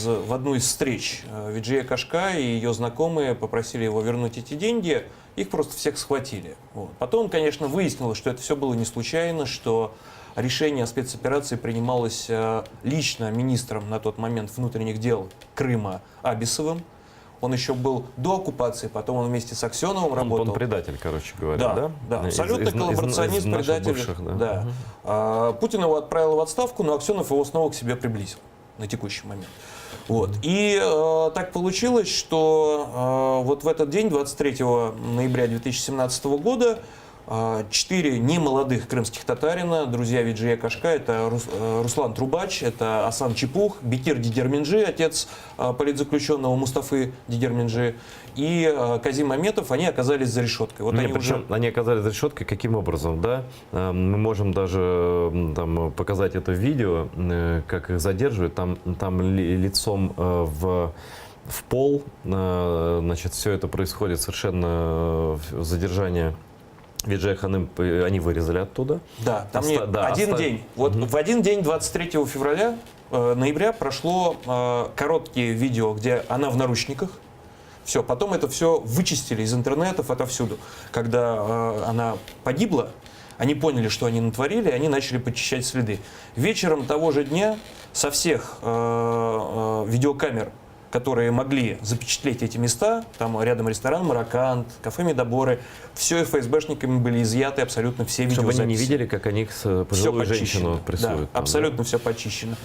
В одну из встреч Виджея Кашка и ее знакомые попросили его вернуть эти деньги, их просто всех схватили. Вот. Потом, конечно, выяснилось, что это все было не случайно, что решение о спецоперации принималось лично министром на тот момент внутренних дел Крыма Абисовым. Он еще был до оккупации, потом он вместе с Аксеновым работал. Он предатель, короче говоря, да? Да, абсолютно коллаборационист, предатель. Бывших, да. Да. Путин его отправил в отставку, но Аксенов его снова к себе приблизил на текущий момент. Вот. И так получилось, что вот в этот день, 23 ноября 2017 года, 4 немолодых крымских татарина, друзья Виджея Кашка, это Руслан Трубач, это Асан Чепух, Бекир Дидерменджи, отец политзаключенного Мустафы Дидерменджи, и Казим Аметов, они оказались за решеткой. Вот они оказались за решеткой, каким образом, да? Мы можем даже там показать это видео, как их задерживают, там лицом в пол, значит, все это происходит совершенно задержание Виджея Ханым, они вырезали оттуда. Да, там один день. Вот в один день, 23 февраля, ноября, прошло короткие видео, где она в наручниках. Все, потом это все вычистили из интернетов отовсюду. Когда она погибла, они поняли, что они натворили, и они начали подчищать следы. Вечером того же дня со всех видеокамер, которые могли запечатлеть эти места, там рядом ресторан «Маракант», кафе «Медоборы», все их ФСБшниками были изъяты, абсолютно все видеозаписи. Чтобы они не видели, как они пожилую женщину прессуют. Да, абсолютно все почищено.